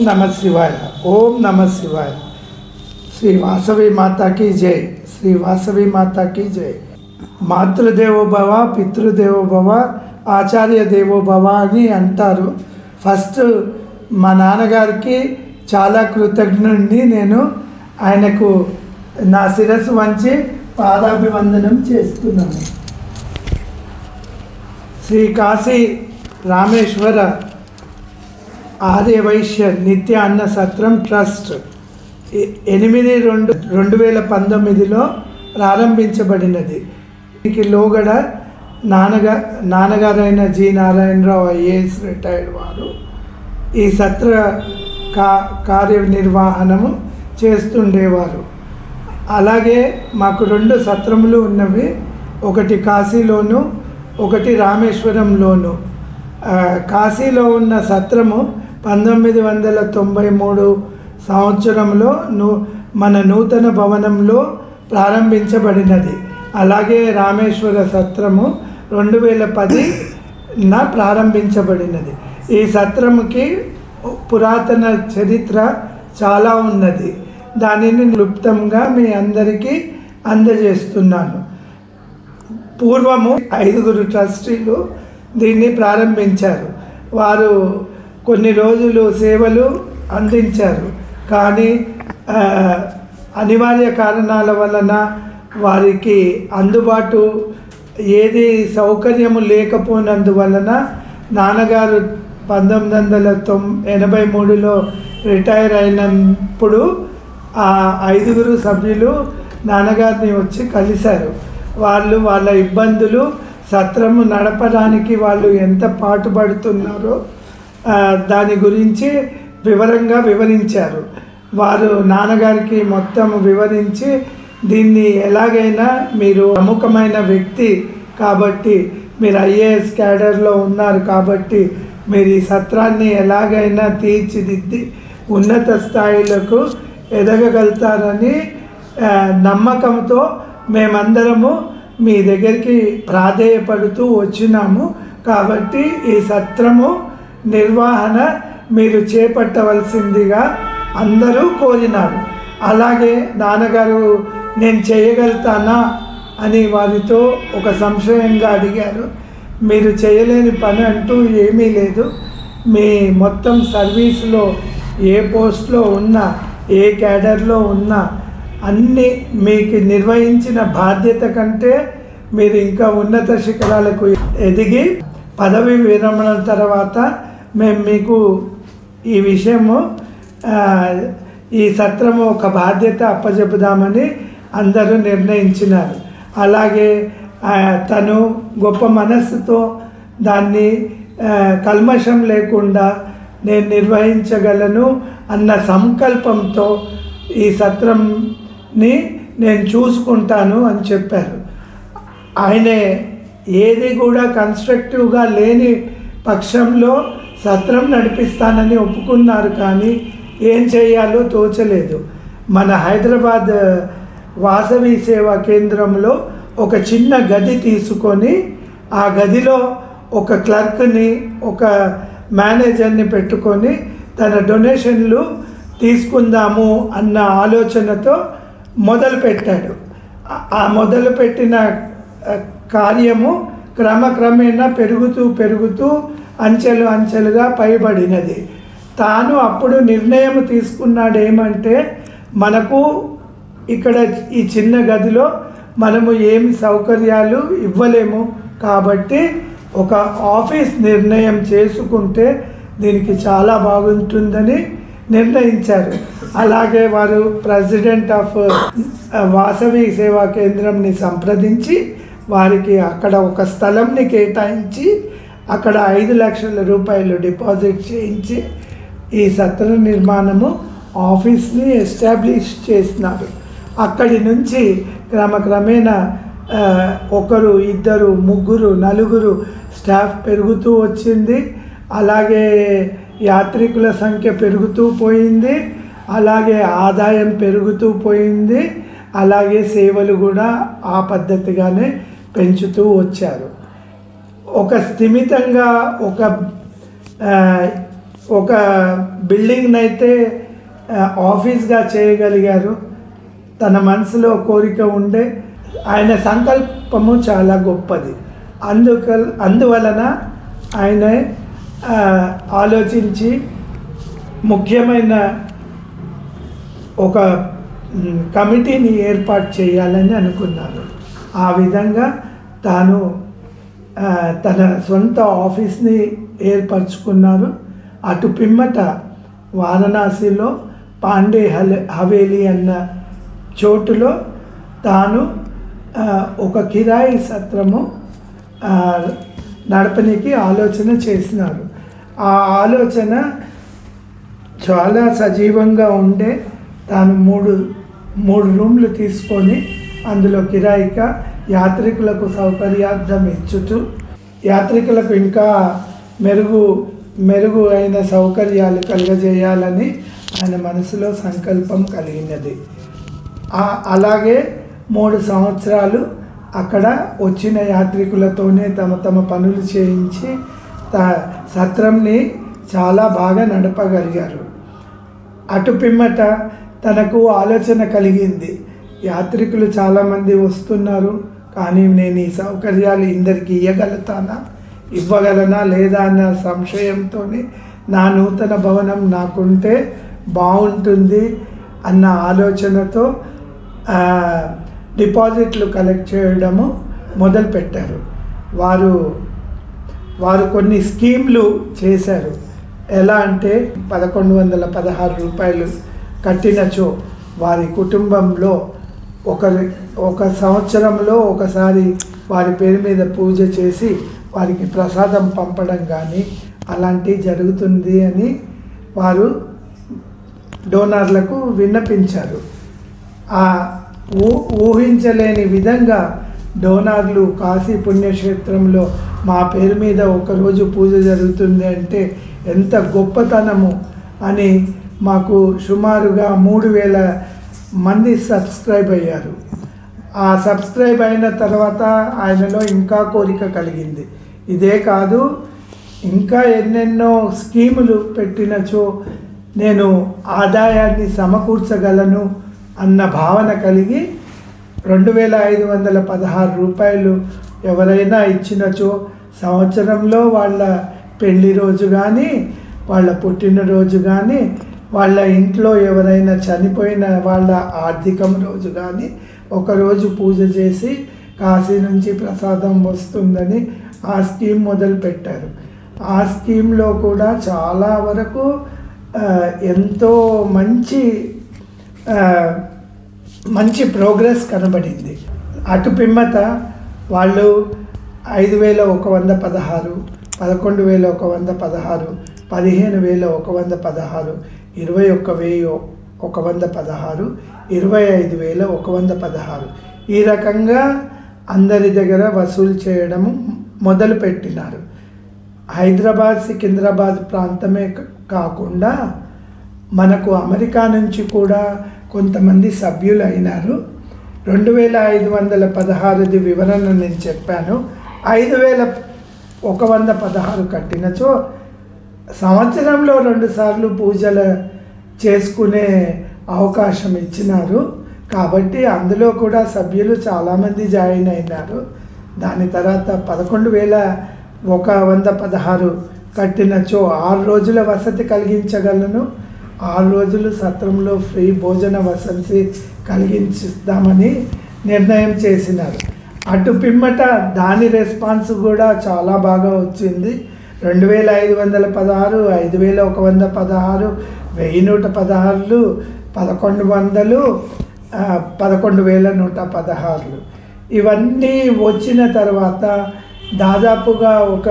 नमः शिवाय। ओम नमः शिवाय। श्री वासवी माता की जय। श्री वासवी माता की जय। मातृदेवो भव, पितृदेवो भव, ఆచార్య దేవో భవ అని అంటారు. ఫస్ట్ మా నాన్నగారికి చాలా కృతజ్ఞుడిని. నేను ఆయనకు నా శిరస్సు వంచి పాదాభివందనం చేస్తున్నాను. శ్రీ కాశీ రామేశ్వర ఆర్యవైశ్య నిత్య అన్న సత్రం ట్రస్ట్ 8/2/2019లో ప్రారంభించబడినది. దీనికి లోగడ నాన్నగారైన జి నారాయణరావు ఐఏఎస్ రిటైర్డ్ వారు ఈ సత్ర కార్యనిర్వహణము చేస్తుండేవారు. అలాగే మాకు 2 సత్రములు ఉన్నవి, ఒకటి కాశీలోను ఒకటి రామేశ్వరంలోను. కాశీలో ఉన్న సత్రము 1993 సంవత్సరంలో మన నూతన భవనంలో ప్రారంభించబడినది. అలాగే రామేశ్వర సత్రము 2010 ప్రారంభించబడినది. ఈ సత్రముకి పురాతన చరిత్ర చాలా ఉన్నది. దానిని క్లుప్తంగా మీ అందరికీ అందజేస్తున్నాను. పూర్వము 5 ట్రస్టీలు దీన్ని ప్రారంభించారు. వారు కొన్ని రోజులు సేవలు అందించారు. కానీ అనివార్య కారణాల వలన వారికి అందుబాటు ఏది సౌకర్యము లేకపోయినందువలన నాన్నగారు 1983లో రిటైర్ అయినప్పుడు ఆ 5 సభ్యులు నాన్నగారిని వచ్చి కలిశారు. వాళ్ళు వాళ్ళ ఇబ్బందులు, సత్రము నడపడానికి వాళ్ళు ఎంత పాటుపడుతున్నారో దాని గురించి వివరంగా వివరించారు. వారు నాన్నగారికి మొత్తం వివరించి దీన్ని ఎలాగైనా మీరు ప్రముఖమైన వ్యక్తి కాబట్టి, మీరు ఐఏఎస్ క్యాడర్లో ఉన్నారు కాబట్టి మీరు ఈ సత్రాన్ని ఎలాగైనా తీర్చిదిద్ది ఉన్నత స్థాయిలకు ఎదగగలుగుతారని నమ్మకంతో మేమందరము మీ దగ్గరికి ప్రాధేయపడుతూ వచ్చినాము. కాబట్టి ఈ సత్రము నిర్వహణ మీరు చేపట్టవలసిందిగా అందరూ కోరినారు. అలాగే నాన్నగారు నేను చేయగలుగుతానా అని వారితో ఒక సంశయంగా అడిగారు. మీరు చేయలేని పని అంటూ ఏమీ లేదు. మీ మొత్తం సర్వీస్లో ఏ పోస్ట్లో ఉన్నా, ఏ క్యాడర్లో ఉన్నా అన్నీ మీకు నిర్వహించిన బాధ్యత కంటే మీరు ఇంకా ఉన్నత శిఖరాలకు ఎదిగి పదవి విరమణ తర్వాత మేము మీకు ఈ విషయము ఈ సత్రము ఒక బాధ్యత అప్పచెపుదామని అందరూ నిర్ణయించినారు. అలాగే తను గొప్ప మనస్సుతో దాన్ని కల్మషం లేకుండా నేను నిర్వహించగలను అన్న సంకల్పంతో ఈ సత్రంని నేను చూసుకుంటాను అని చెప్పారు. ఆయనే ఏది కూడా కన్స్ట్రక్టివ్గా లేని పక్షంలో సత్రం నడిపిస్తానని ఒప్పుకున్నారు. కానీ ఏం చేయాలో తోచలేదు. మన హైదరాబాద్ వాసవి సేవా కేంద్రంలో ఒక చిన్న గది తీసుకొని ఆ గదిలో ఒక క్లర్క్ని, ఒక మేనేజర్ని పెట్టుకొని తన డొనేషన్లు తీసుకుందాము అన్న ఆలోచనతో మొదలుపెట్టాడు. ఆ మొదలుపెట్టిన కార్యము క్రమక్రమేణా పెరుగుతూ అంచెలుగా పైబడినది. తాను అప్పుడు నిర్ణయం తీసుకున్నాడు ఏమంటే, మనకు ఇక్కడ ఈ చిన్న గదిలో మనము ఏమి సౌకర్యాలు ఇవ్వలేము కాబట్టి ఒక ఆఫీస్ నిర్ణయం చేసుకుంటే దీనికి చాలా బాగుంటుందని నిర్ణయించారు. అలాగే వారు ప్రెసిడెంట్ ఆఫ్ వాసవి సేవా కేంద్రంని సంప్రదించి వారికి అక్కడ ఒక స్థలంని కేటాయించి అక్కడ 5 లక్షల రూపాయలు డిపాజిట్ చేయించి ఈ సత్ర నిర్మాణము ఆఫీస్ని ఎస్టాబ్లిష్ చేసినారు. అక్కడి నుంచి క్రమక్రమేణా 1, 2, 3, 4 స్టాఫ్ పెరుగుతూ వచ్చింది. అలాగే యాత్రికుల సంఖ్య పెరుగుతూ పోయింది. అలాగే ఆదాయం పెరుగుతూ పోయింది. అలాగే సేవలు కూడా ఆ పద్ధతిగానే పెంచుతూ వచ్చారు. ఒక స్థిమితంగా ఒక ఒక బిల్డింగ్ని అయితే ఆఫీస్గా చేయగలిగారు. తన మనసులో కోరిక ఉండే ఆయన సంకల్పము చాలా గొప్పది. అందువలన ఆయన ఆలోచించి ముఖ్యమైన ఒక కమిటీని ఏర్పాటు చేయాలని అనుకున్నారు. ఆ విధంగా తాను తన సొంత ఆఫీస్ని ఏర్పరచుకున్నారు. అటు పిమ్మట వారణాసిలో పాండే హవేలీ అన్న చోటులో తాను ఒక కిరాయి సత్రము నడపనికి ఆలోచన చేసినారు. ఆ ఆలోచన చాలా సజీవంగా ఉండే తాను మూడు రూమ్లు తీసుకొని అందులో కిరాయిగా యాత్రికులకు సౌకర్యార్థం ఇచ్చుతూ యాత్రికులకు ఇంకా మెరుగు అయిన సౌకర్యాలు కలుగజేయాలని ఆయన మనసులో సంకల్పం కలిగినది. అలాగే 3 సంవత్సరాలు అక్కడ వచ్చిన యాత్రికులతోనే తమ పనులు చేయించి సత్రంని చాలా బాగా నడపగలిగారు. అటు పిమ్మట తనకు ఆలోచన కలిగింది, యాత్రికులు చాలామంది వస్తున్నారు, కానీ నేను ఈ సౌకర్యాలు ఇందరికీ ఇవ్వగలనా లేదా అన్న సంశయంతో నా నూతన భవనం నాకుంటే బాగుంటుంది అన్న ఆలోచనతో డిపాజిట్లు కలెక్ట్ చేయడము మొదలుపెట్టారు. వారు కొన్ని స్కీమ్లు చేశారు. ఎలా అంటే 1116 రూపాయలు కట్టినచో వారి కుటుంబంలో ఒక సంవత్సరంలో ఒకసారి వారి పేరు మీద పూజ చేసి వారికి ప్రసాదం పంపడం కానీ అలాంటివి జరుగుతుంది అని వారు డోనర్లకు విన్నపించారు. ఊహించలేని విధంగా డోనర్లు కాశీ పుణ్యక్షేత్రంలో మా పేరు మీద ఒకరోజు పూజ జరుగుతుంది అంటే ఎంత గొప్పతనము అని మాకు సుమారుగా 3000 మంది సబ్స్క్రైబ్ అయ్యారు. ఆ సబ్స్క్రైబ్ అయిన తర్వాత ఆయనలో ఇంకా కోరిక కలిగింది. ఇదే కాదు, ఇంకా ఎన్నెన్నో స్కీములు పెట్టినచో నేను ఆదాయాన్ని సమకూర్చగలను అన్న భావన కలిగి 2516 రూపాయలు ఎవరైనా ఇచ్చినచో సంవత్సరంలో వాళ్ళ పెళ్లి రోజు కానీ వాళ్ళ పుట్టినరోజు కానీ వాళ్ళ ఇంట్లో ఎవరైనా చనిపోయిన వాళ్ళ ఆర్థికం రోజు కానీ ఒకరోజు పూజ చేసి కాశీ నుంచి ప్రసాదం వస్తుందని ఆ స్కీమ్ మొదలుపెట్టారు. ఆ స్కీమ్లో కూడా చాలా వరకు ఎంతో మంచి ప్రోగ్రెస్ కనబడింది. అటు పిమ్మట వాళ్ళు 5116, 11116, 15116, 21116, 25116 ఈ రకంగా అందరి దగ్గర వసూలు చేయడము మొదలుపెట్టినారు. హైదరాబాద్ సికింద్రాబాద్ ప్రాంతమే కాకుండా మనకు అమెరికా నుంచి కూడా కొంతమంది సభ్యులు అయినారు. 2516 వివరణ నేను చెప్పాను. 5116 కట్టినచో సంవత్సరంలో 2 సార్లు పూజలు చేసుకునే అవకాశం ఇచ్చినారు. కాబట్టి అందులో కూడా సభ్యులు చాలామంది జాయిన్ అయినారు. దాని తర్వాత 11116 కట్టినచో 6 రోజుల వసతి కలిగించగలను, 6 రోజులు సత్రంలో ఫ్రీ భోజన వసతి కలిగించుదామని నిర్ణయం చేసినారు. అటు పిమ్మట దాని రెస్పాన్స్ కూడా చాలా బాగా వచ్చింది. 2516, 5116, 1116, 1100, 11116 ఇవన్నీ వచ్చిన తర్వాత దాదాపుగా ఒక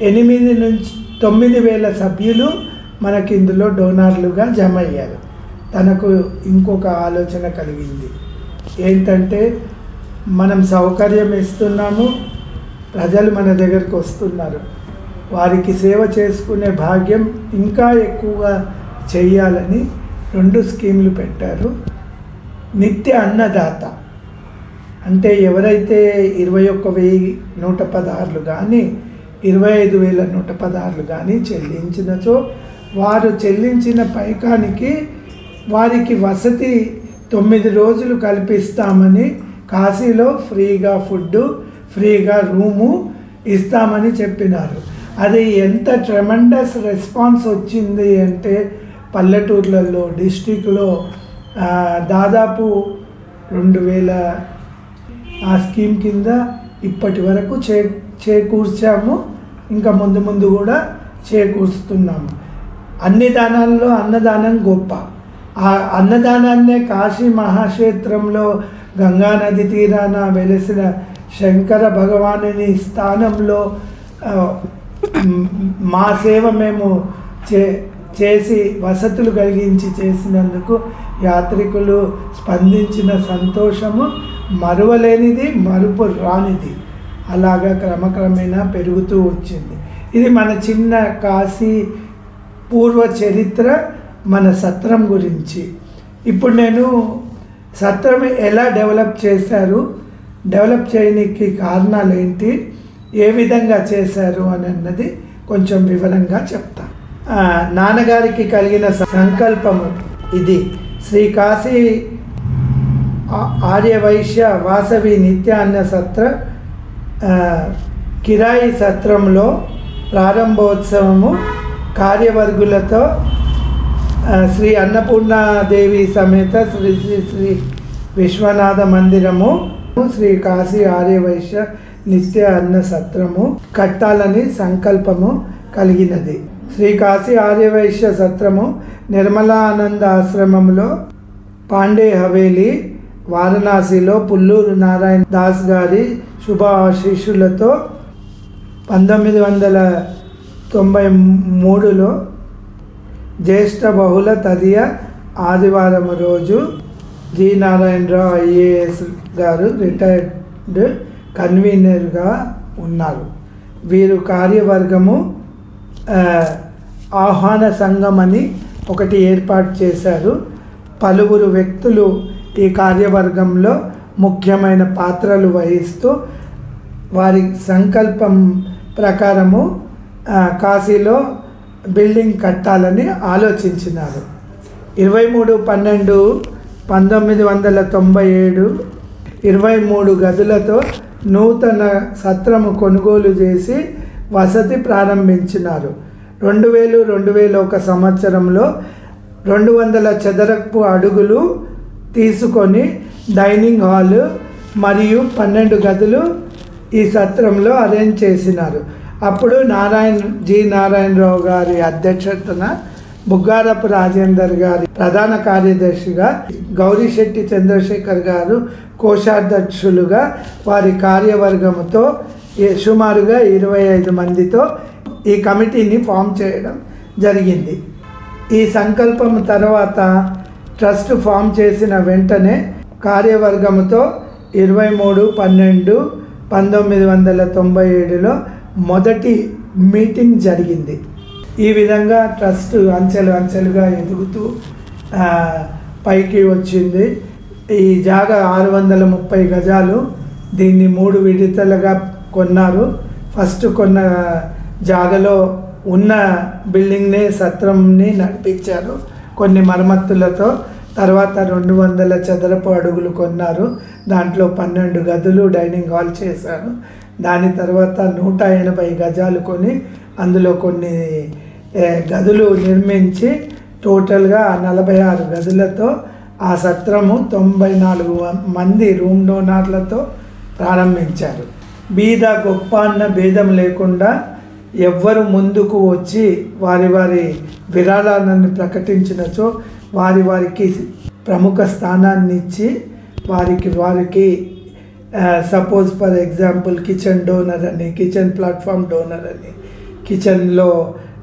8 నుంచి 9000 సభ్యులు మనకి ఇందులో డోనర్లుగా జమ అయ్యారు. తనకు ఇంకొక ఆలోచన కలిగింది. ఏంటంటే మనం సౌకర్యం ఇస్తున్నాము, ప్రజలు మన దగ్గరికి వస్తున్నారు, వారికి సేవ చేసుకునే భాగ్యం ఇంకా ఎక్కువగా చేయాలని 2 స్కీములు పెట్టారు. నిత్య అన్నదాత అంటే ఎవరైతే 21,116 కానీ 25,116 కానీ చెల్లించినచో వారు చెల్లించిన పైకానికి వారికి వసతి 9 రోజులు కల్పిస్తామని, కాశీలో ఫ్రీగా ఫుడ్డు, ఫ్రీగా రూము ఇస్తామని చెప్పినారు. అది ఎంత ట్రెమెండస్ రెస్పాన్స్ వచ్చింది అంటే పల్లెటూర్లలో, డిస్ట్రిక్ట్లో దాదాపు 2,000 ఆ స్కీమ్ కింద ఇప్పటి వరకు చేకూర్చాము. ఇంకా ముందు ముందు కూడా చేకూరుస్తున్నాము. అన్ని దానాల్లో అన్నదానం గొప్ప. ఆ అన్నదానాన్నే కాశీ మహాక్షేత్రంలో గంగానది తీరాన వెలిసిన శంకర భగవానుని స్థానంలో మా సేవ మేము చేసి వసతులు కలిగించి చేసినందుకు యాత్రికులు స్పందించిన సంతోషము మరువలేనిది, మరుపు రానిది. అలాగా క్రమక్రమేణా పెరుగుతూ వచ్చింది. ఇది మన చిన్న కాశీ పూర్వ చరిత్ర, మన సత్రం గురించి. ఇప్పుడు నేను సత్రం ఎలా డెవలప్ చేశారు, డెవలప్ చేయడానికి కారణాలు ఏంటి, ఏ విధంగా చేశారు అని అన్నది కొంచెం వివరంగా చెప్తాను. నాన్నగారికి కలిగిన సంకల్పము ఇది. శ్రీ కాశీ ఆర్యవైశ్య వాసవి నిత్యాన్న సత్ర కిరాయి సత్రంలో ప్రారంభోత్సవము కార్యవర్గులతో శ్రీ అన్నపూర్ణాదేవి సమేత శ్రీ శ్రీ శ్రీ విశ్వనాథ మందిరము, శ్రీ కాశీ ఆర్యవైశ్య నిత్య అన్న సత్రము కట్టాలని సంకల్పము కలిగినది. శ్రీ కాశీ ఆర్యవైశ్య సత్రము నిర్మలానంద ఆశ్రమంలో పాండే హవేలి వారణాసిలో పుల్లూరు నారాయణ దాస్ గారి శుభ ఆశీస్సులతో 1993లో జ్యేష్ఠ బహుళ తదియ ఆదివారం రోజు జి నారాయణరావు ఐఏఎస్ గారు రిటైర్డ్ కన్వీనర్గా ఉన్నారు. వీరు కార్యవర్గము ఆహ్వాన సంఘం అని ఒకటి ఏర్పాటు చేశారు. పలువురు వ్యక్తులు ఈ కార్యవర్గంలో ముఖ్యమైన పాత్రలు వహిస్తూ వారి సంకల్పం ప్రకారము కాశీలో బిల్డింగ్ కట్టాలని ఆలోచించినారు. 23/12/1997 23 గదులతో నూతన సత్రము కొనుగోలు చేసి వసతి ప్రారంభించినారు. 2000-2001 సంవత్సరంలో 200 చదరపు అడుగులు తీసుకొని డైనింగ్ హాలు మరియు 12 గదులు ఈ సత్రంలో అరేంజ్ చేసినారు. అప్పుడు జి నారాయణరావు గారి అధ్యక్షతన బుగ్గారపు రాజేందర్ గారి ప్రధాన కార్యదర్శిగా, గౌరీశెట్టి చంద్రశేఖర్ గారు కోశాధ్యక్షులుగా వారి కార్యవర్గంతో సుమారుగా 25 మందితో ఈ కమిటీని ఫామ్ చేయడం జరిగింది. ఈ సంకల్పం తర్వాత ట్రస్ట్ ఫామ్ చేసిన వెంటనే కార్యవర్గంతో 23/12/1997లో మొదటి మీటింగ్ జరిగింది. ఈ విధంగా ట్రస్ట్ అంచెలుగా ఎదుగుతూ పైకి వచ్చింది. ఈ జాగా 630 గజాలు. దీన్ని 3 విడతలుగా కొన్నారు. ఫస్ట్ కొన్న జాగలో ఉన్న బిల్డింగ్ని సత్రంని నడిపించారు కొన్ని మరమ్మతులతో. తర్వాత 200 చదరపు అడుగులు కొన్నారు. దాంట్లో 12 గదులు డైనింగ్ హాల్ చేశారు. దాని తర్వాత 180 గజాలు కొని అందులో కొన్ని గదులు నిర్మించి టోటల్గా 46 గదులతో ఆ సత్రము 94 మంది రూమ్ డోనర్లతో ప్రారంభించారు. బీద గొప్ప అన్న భేదం లేకుండా ఎవ్వరు ముందుకు వచ్చి వారి విరాళాలను ప్రకటించినచో వారికి ప్రముఖ స్థానాన్ని ఇచ్చి వారికి suppose for example kitchen donor అని, కిచెన్ ప్లాట్ఫామ్ డోనర్ అని, కిచెన్లో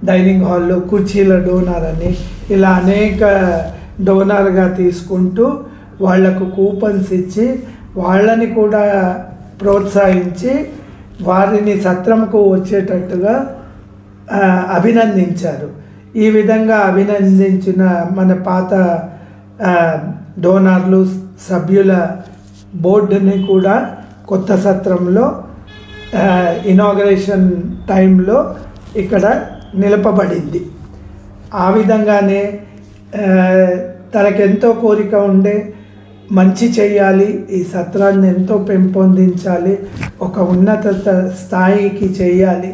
డైనింగ్ హాల్లో కుర్చీల డోనర్ అని, ఇలా అనేక డోనర్గా తీసుకుంటూ వాళ్లకు కూపన్స్ ఇచ్చి వాళ్ళని కూడా ప్రోత్సహించి వారిని సత్రంకు వచ్చేటట్టుగా అభినందించారు. ఈ విధంగా అభినందించిన మన పాత డోనర్లు సభ్యుల బోర్డుని కూడా కొత్త సత్రంలో ఇనాగరేషన్ టైంలో ఇక్కడ నిలపబడింది. ఆ విధంగానే తనకెంతో కోరిక ఉండే మంచి చేయాలి, ఈ సత్రాన్ని ఎంతో పెంపొందించాలి, ఒక ఉన్నత స్థాయికి చేయాలి,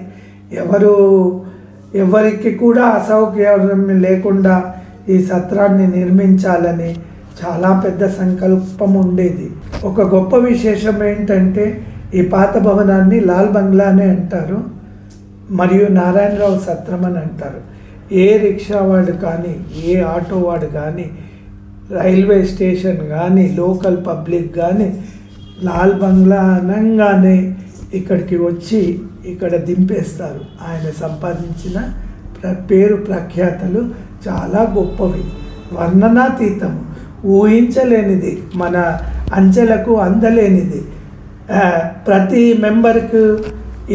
ఎవరికి కూడా అసౌకర్యం లేకుండా ఈ సత్రాన్ని నిర్మించాలని చాలా పెద్ద సంకల్పం ఉండేది. ఒక గొప్ప విశేషం ఏంటంటే ఈ పాత భవనాన్ని లాల్ బంగ్లా అని అంటారు మరియు నారాయణరావు సత్రం అని అంటారు. ఏ రిక్షా వాడు కానీ, ఏ ఆటో వాడు కానీ, రైల్వే స్టేషన్ కానీ, లోకల్ పబ్లిక్ కానీ లాల్ బంగ్లా అనగానే ఇక్కడికి వచ్చి ఇక్కడ దింపేస్తారు. ఆయన సంపాదించిన పేరు ప్రఖ్యాతలు చాలా గొప్పవి, వర్ణనాతీతము, ఊహించలేనిది, మన అంచెలకు అందలేనిది. ప్రతి మెంబర్కు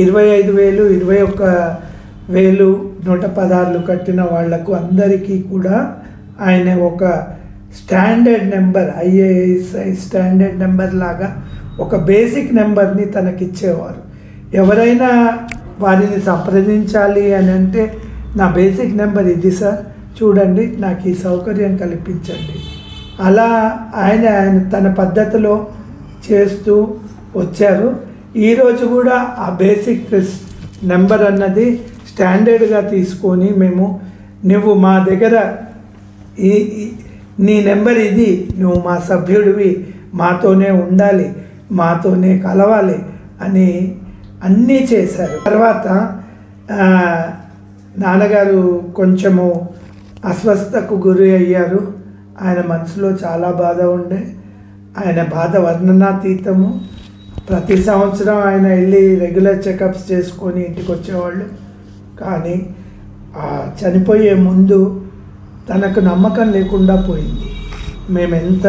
25,000, 21,000, 116 కట్టిన వాళ్లకు అందరికీ కూడా ఆయన ఒక standard number, IASI standard number లాగా ఒక బేసిక్ నెంబర్ని తనకిచ్చేవారు. ఎవరైనా వారిని సంప్రదించాలి అని అంటే నా బేసిక్ నెంబర్ ఇది సార్, చూడండి, నాకు ఈ సౌకర్యం కల్పించండి. అలా ఆయన తన పద్ధతిలో చేస్తూ వచ్చారు. ఈరోజు కూడా ఆ బేసిక్ నెంబర్ అన్నది స్టాండర్డ్గా తీసుకొని మేము, నువ్వు మా దగ్గర నీ నెంబర్ ఇది, నువ్వు మా సభ్యుడివి, మాతోనే ఉండాలి, మాతోనే కలవాలి అని అన్నీ చేశారు. తర్వాత నాన్నగారు కొంచెము అస్వస్థకు గురి అయ్యారు. ఆయన మనసులో చాలా బాధ ఉండే, ఆయన బాధ వర్ణనాతీతము. ప్రతి సంవత్సరం ఆయన వెళ్ళి రెగ్యులర్ చెకప్స్ చేసుకొని ఇంటికి వచ్చేవాళ్ళు. కానీ చనిపోయే ముందు తనకు నమ్మకం లేకుండా పోయింది. మేము ఎంత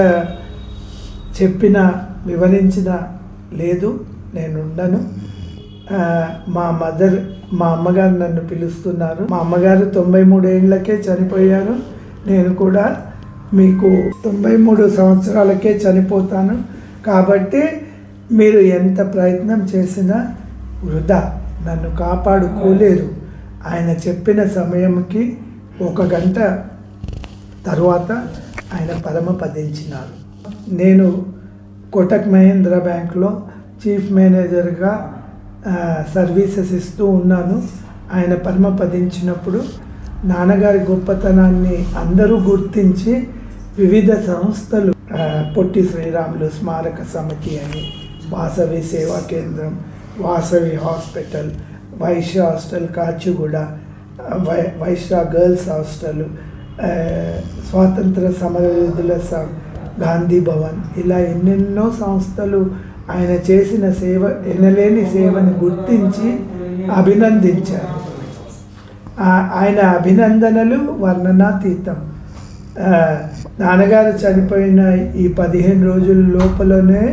చెప్పినా వివరించినా లేదు, నేను ఉండను. మా అమ్మగారు నన్ను పిలుస్తున్నారు. మా అమ్మగారు 93 ఏళ్ళకే చనిపోయారు. నేను కూడా మీకు 93 సంవత్సరాలకే చనిపోతాను. కాబట్టి మీరు ఎంత ప్రయత్నం చేసినా వృధా, నన్ను కాపాడుకోలేరు. ఆయన చెప్పిన సమయంకి 1 గంట తర్వాత ఆయన పరమపదించినారు. నేను కోటక్ మహీంద్రా బ్యాంక్లో చీఫ్ మేనేజర్గా సర్వీసెస్ ఇస్తూ ఉన్నాను. ఆయన పరమపదించినప్పుడు నాన్నగారి గొప్పతనాన్ని అందరూ గుర్తించి వివిధ సంస్థలు, పొట్టి శ్రీరాములు స్మారక సమితి అని, Vasavi Seva Kendram, Vasavi hospital, Vaishya hostel Kachiguda, Vaishya girls hostel, స్వాతంత్ర సమరయోధుల గాంధీ భవన్, ఇలా ఎన్నెన్నో సంస్థలు ఆయన చేసిన సేవ, ఎనలేని సేవని గుర్తించి అభినందించారు. ఆయన అభినందనలు వర్ణనాతీతం. నాన్నగారు చనిపోయిన ఈ 15 రోజుల లోపలనే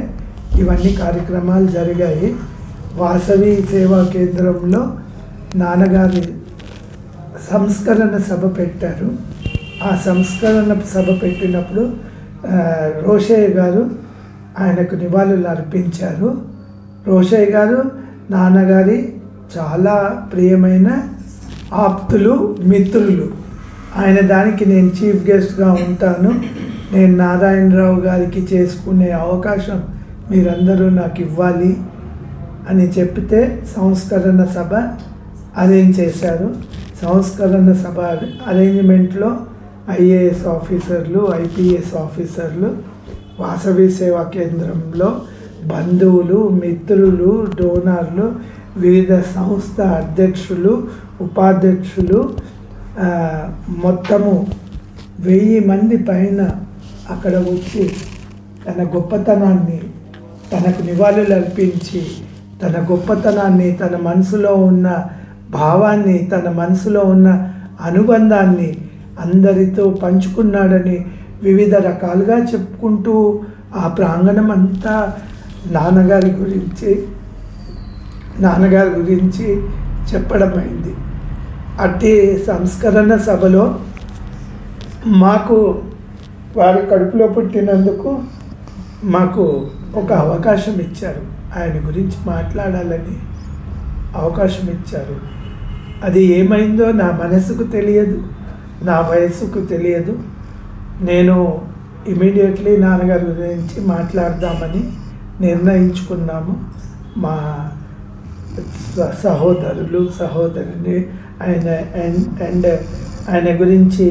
ఇవన్నీ కార్యక్రమాలు జరిగాయి. వాసవి సేవా కేంద్రంలో నాన్నగారి సంస్కరణ సభ పెట్టారు. ఆ సంస్కరణ సభ పెట్టినప్పుడు రోషయ్య గారు ఆయనకు నివాళులు అర్పించారు. రోషయ్య గారు నాన్నగారి చాలా ప్రియమైన ఆప్తులు, మిత్రులు. ఆయన దానికి నేను చీఫ్ గెస్ట్గా ఉంటాను, నేను నారాయణరావు గారికి చేసుకునే అవకాశం మీరందరూ నాకు ఇవ్వాలి అని చెప్తే సంస్కరణ సభ అరేంజ్ చేశారు. సంస్కరణ సభ అరేంజ్మెంట్లో IAS ఆఫీసర్లు, IPS ఆఫీసర్లు, వాసవి సేవా కేంద్రంలో బంధువులు, మిత్రులు, డోనర్లు, వివిధ సంస్థ అధ్యక్షులు, ఉపాధ్యక్షులు, మొత్తము 1000 మంది పైన అక్కడ వచ్చి తన గొప్పతనాన్ని, తనకు నివాళులు అర్పించి, తన గొప్పతనాన్ని, తన మనసులో ఉన్న భావాన్ని, తన మనసులో ఉన్న అనుబంధాన్ని అందరితో పంచుకున్నాడని వివిధ రకాలుగా చెప్పుకుంటూ ఆ ప్రాంగణం అంతా నాన్నగారి గురించి చెప్పడమైంది. అట్టి సంస్కరణ సభలో మాకు వారి కడుపులో పుట్టినందుకు మాకు ఒక అవకాశం ఇచ్చారు. ఆయన గురించి మాట్లాడాలని అవకాశం ఇచ్చారు. అది ఏమైందో నా మనసుకు తెలియదు, నా వయస్సుకు తెలియదు. నేను ఇమీడియట్లీ నాన్నగారి గురించి మాట్లాడదామని నిర్ణయించుకున్నాము. మా సహోదరులు సహోదరుని ఆయన గురించి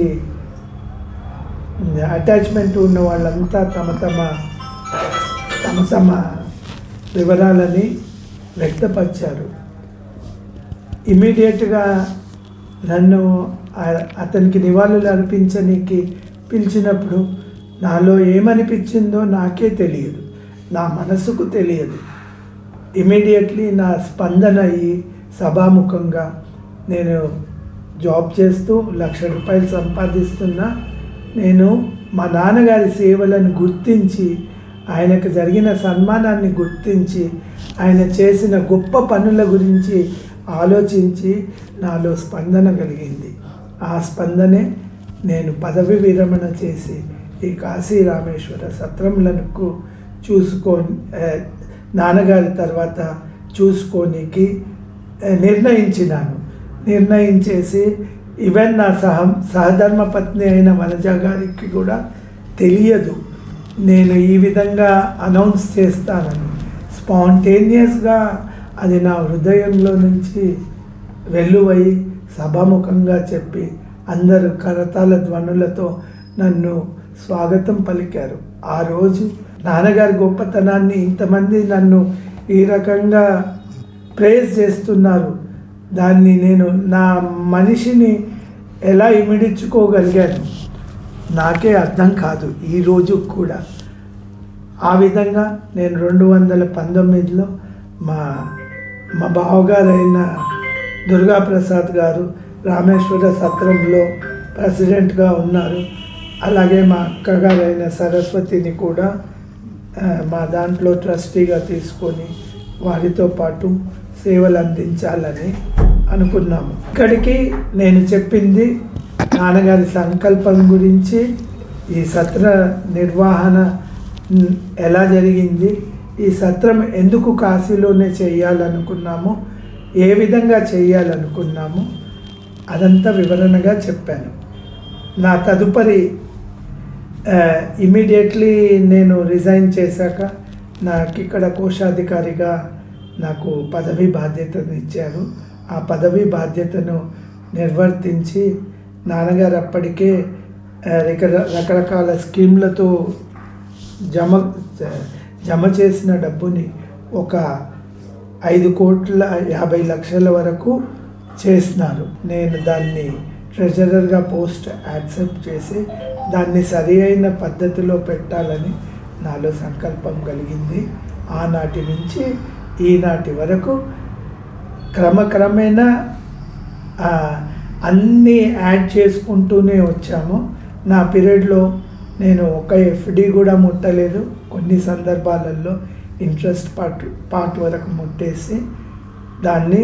అటాచ్మెంట్ ఉన్న వాళ్ళంతా తమ వివరాలని వ్యక్తపరిచారు. ఇమీడియట్గా నన్ను అతనికి నివాళులు అర్పించడానికి పిలిచినప్పుడు నాలో ఏమనిపించిందో నాకే తెలియదు, నా మనసుకు తెలియదు. ఇమీడియట్లీ నా స్పందన అయ్యి సభాముఖంగా నేను జాబ్ చేస్తూ ₹1,00,000 సంపాదిస్తున్నా. నేను మా నాన్నగారి సేవలను గుర్తించి, ఆయనకు జరిగిన సన్మానాన్ని గుర్తించి, ఆయన చేసిన గొప్ప పనుల గురించి ఆలోచించి నాలో స్పందన కలిగింది. ఆ స్పందనే నేను పదవి విరమణ చేసి ఈ కాశీ రామేశ్వర సత్రములకు నాన్నగారి తర్వాత చూసుకోనికి నిర్ణయించేసి ఈవెన్ నా సహధర్మపత్ని అయిన వనజ గారికి కూడా తెలియదు నేను ఈ విధంగా అనౌన్స్ చేస్తానని. స్పాంటేనియస్గా అది నా హృదయంలో నుంచి వెల్లువై సభాముఖంగా చెప్పి అందరూ కరతాళ ధ్వనులతో నన్ను స్వాగతం పలికారు. ఆ రోజు నాన్నగారి గొప్పతనాన్ని ఇంతమంది నన్ను ఈ రకంగా ప్రేజ్ చేస్తున్నారు. దాన్ని నేను నా మనిషిని ఎలా ఇమిడించుకోగలిగాను నాకే అర్థం కాదు ఈ రోజు కూడా. ఆ విధంగా నేను 2019లో మా బావగారైన దుర్గాప్రసాద్ గారు రామేశ్వర సత్రంలో ప్రెసిడెంట్గా ఉన్నారు. అలాగే మా అక్కగారైన సరస్వతిని కూడా మా దాంట్లో ట్రస్టీగా తీసుకొని వారితో పాటు సేవలు అందించాలని అనుకున్నాము. ఇక్కడికి నేను చెప్పింది నాన్నగారి సంకల్పం గురించి, ఈ సత్ర నిర్వహణ ఎలా జరిగింది, ఈ సత్రం ఎందుకు కాశీలోనే చేయాలనుకున్నాము, ఏ విధంగా చేయాలనుకున్నాము అదంతా వివరణగా చెప్పాను. నా తదుపరి ఇమీడియట్లీ నేను రిజైన్ చేశాక నాకు ఇక్కడ కోశాధికారిగా నాకు పదవి బాధ్యతను ఇచ్చారు. ఆ పదవి బాధ్యతను నిర్వర్తించి నాన్నగారు అప్పటికే రకరకాల స్కీమ్లతో జమ చేసిన డబ్బుని ఒక 5,50,00,000 వరకు చేసినారు. నేను దాన్ని ట్రెజరర్గా పోస్ట్ యాక్సెప్ట్ చేసి దాన్ని సరి అయిన పద్ధతిలో పెట్టాలని నాలో సంకల్పం కలిగింది. ఆనాటి నుంచి ఈనాటి వరకు క్రమక్రమేణా అన్నీ యాడ్ చేసుకుంటూనే వచ్చాము. నా పీరియడ్లో నేను ఒక FD కూడా ముట్టలేదు. కొన్ని సందర్భాలలో ఇంట్రెస్ట్ పార్ట్ వరకు ముట్టేసి దాన్ని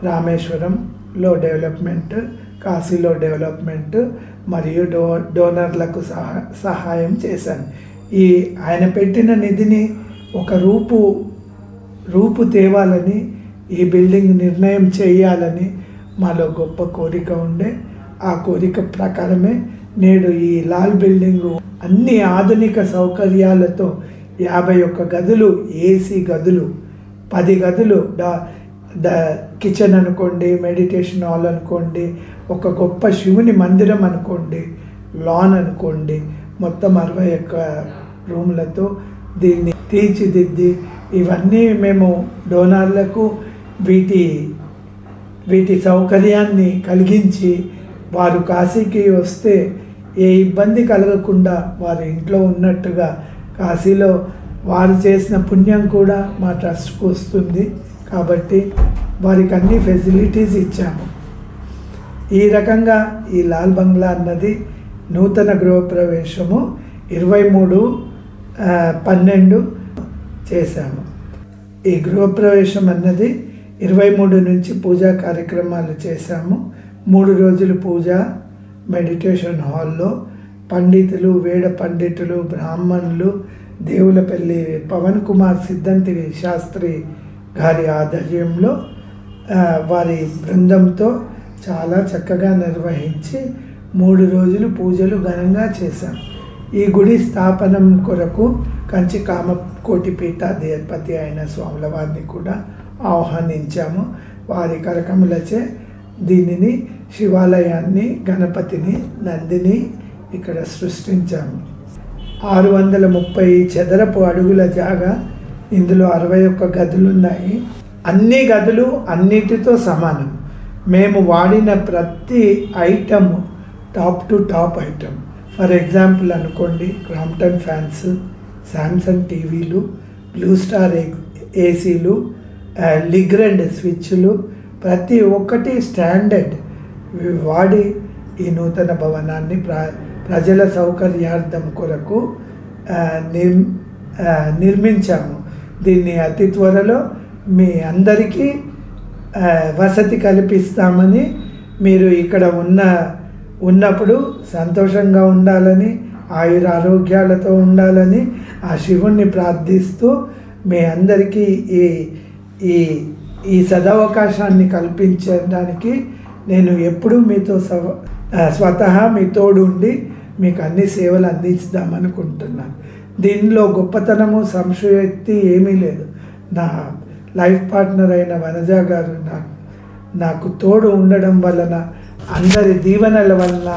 రామేశ్వరంలో డెవలప్మెంట్, కాశీలో డెవలప్మెంట్ మరియు డోనర్లకు సహాయం చేశాను. ఆయన పెట్టిన నిధిని ఒక రూపు తేవాలని, ఈ బిల్డింగ్ నిర్ణయం చేయాలని మాలో గొప్ప కోరిక ఉండే. ఆ కోరిక ప్రకారమే నేడు ఈ లాల్ బిల్డింగు అన్ని ఆధునిక సౌకర్యాలతో 51 గదులు, ఏసీ గదులు, 10 గదులు, కిచెన్ అనుకోండి, మెడిటేషన్ హాల్ అనుకోండి, ఒక గొప్ప శివుని మందిరం అనుకోండి, లాన్ అనుకోండి, మొత్తం 61 రూమ్లతో దీన్ని తీర్చిదిద్ది ఇవన్నీ మేము డోనర్లకు వీటి సౌకర్యాన్ని కలిగించి వారు కాశీకి వస్తే ఏ ఇబ్బంది కలగకుండా వారి ఇంట్లో ఉన్నట్టుగా కాశీలో వారు చేసిన పుణ్యం కూడా మా ట్రస్ట్కు వస్తుంది. కాబట్టి వారికి అన్ని ఫెసిలిటీస్ ఇచ్చాము. ఈ రకంగా ఈ లాల్ బంగ్లా అన్నది నూతన గృహప్రవేశము 23/12 చేశాము. ఈ గృహప్రవేశం అన్నది 23 నుంచి పూజా కార్యక్రమాలు చేశాము. 3 రోజులు పూజ, మెడిటేషన్ హాల్లో పండితులు, వేద పండితులు, బ్రాహ్మణులు, దేవులపల్లి పవన్ కుమార్ సిద్దంతి శాస్త్రి గారి ఆధ్వర్యంలో వారి బృందంతో చాలా చక్కగా నిర్వహించి 3 రోజులు పూజలు ఘనంగా చేశాం. ఈ గుడి స్థాపనం కొరకు కంచి కామకోటి పీఠాధిపతి అయిన స్వాముల వారిని కూడా ఆహ్వానించాము. వారి కరకములచే దీనిని శివాలయాన్ని, గణపతిని, నందిని ఇక్కడ సృష్టించాము. 630 చదరపు అడుగుల జాగా, ఇందులో 61 గదులు ఉన్నాయి. అన్ని గదులు అన్నిటితో సమానం. మేము వాడిన ప్రతి item top to top item. For example అనుకోండి, క్రాంప్టన్ ఫ్యాన్స్, శాంసంగ్ టీవీలు, బ్లూ స్టార్ ఏసీలు, లిగ్రెండ్ స్విచ్లు, ప్రతి ఒక్కటి స్టాండర్డ్ వాడి ఈ నూతన భవనాన్ని ప్రజల సౌకర్యార్థం కొరకు నిర్మించాము. దీన్ని అతి త్వరలో మీ అందరికీ వసతి కల్పిస్తామని, మీరు ఇక్కడ ఉన్నప్పుడు సంతోషంగా ఉండాలని, ఆయురారోగ్యాలతో ఉండాలని ఆ శివుణ్ణి ప్రార్థిస్తూ మీ అందరికీ ఈ సదవకాశాన్ని కల్పించడానికి నేను ఎప్పుడూ మీతో స్వతహా మీ తోడు ఉండి మీకు అన్ని సేవలు అందించుదామనుకుంటున్నాను. దీనిలో గొప్పతనము, సంశయోక్తి ఏమీ లేదు. నా లైఫ్ పార్ట్నర్ అయిన వనజ గారు నాకు తోడు ఉండడం వలన, అందరి దీవెనల వలన,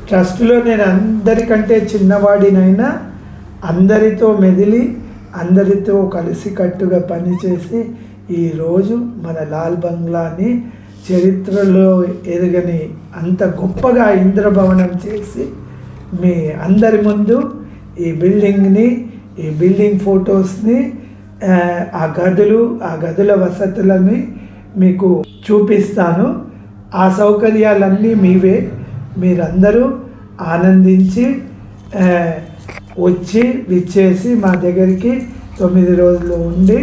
ట్రస్ట్లో నేను అందరికంటే చిన్నవాడినైనా అందరితో మెదిలి, అందరితో కలిసికట్టుగా పనిచేసి ఈరోజు మన లాల్ బంగ్లాని చరిత్రలో ఎరగని అంత గొప్పగా ఇంద్రభవనం చేసి మీ అందరి ముందు ఈ బిల్డింగ్ని, ఈ బిల్డింగ్ ఫొటోస్ని, ఆ గదుల వసతులని మీకు చూపిస్తాను. ఆ సౌకర్యాలన్నీ మీవే. మీరందరూ ఆనందించి వచ్చి విచ్చేసి మా దగ్గరికి 9 రోజులు ఉండి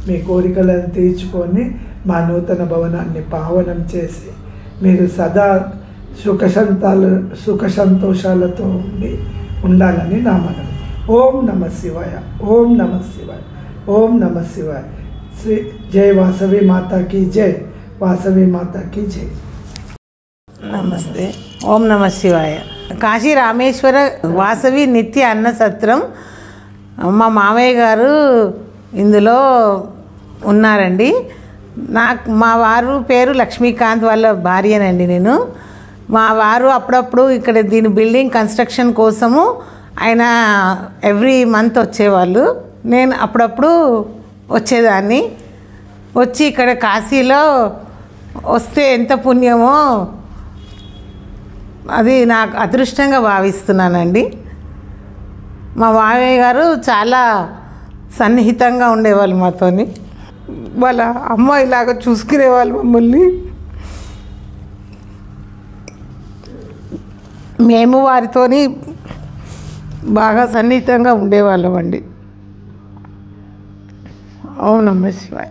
మీ కోరికలను తీర్చుకొని మా నూతన భవనాన్ని పావనం చేసి మీరు సదా సుఖ సంతోషాలతో ఉండాలని నా మనవి. ఓం నమ శివాయ, ఓం నమ శివాయ, ఓం నమ శివాయ. శ్రీ జై వాసవి మాతాకి జై, వాసవి మాతాకి జై. నమస్తే. ఓం నమ శివాయ. కాశీ రామేశ్వర వాసవి నిత్య అన్న సత్రం, మా మామయ్య గారు ఇందులో ఉన్నారండి. మా వారు పేరు లక్ష్మీకాంత్, వాళ్ళ భార్యనండి నేను. మా వారు అప్పుడప్పుడు ఇక్కడ దీని బిల్డింగ్ కన్స్ట్రక్షన్ కోసము ఆయన ఎవ్రీ మంత్ వచ్చేవాళ్ళు. నేను అప్పుడప్పుడు వచ్చేదాన్ని. వచ్చి ఇక్కడ కాశీలో వస్తే ఎంత పుణ్యమో అది నాకు అదృష్టంగా భావిస్తున్నానండి. మా మామయ్య గారు చాలా సన్నిహితంగా ఉండేవాళ్ళు మాతోని. వాళ్ళ అమ్మాయిలాగా చూసుకునేవాళ్ళు మమ్మల్ని. మేము వారితోని బాగా సన్నిహితంగా ఉండేవాళ్ళం అండి. ఓం నమః శివాయ.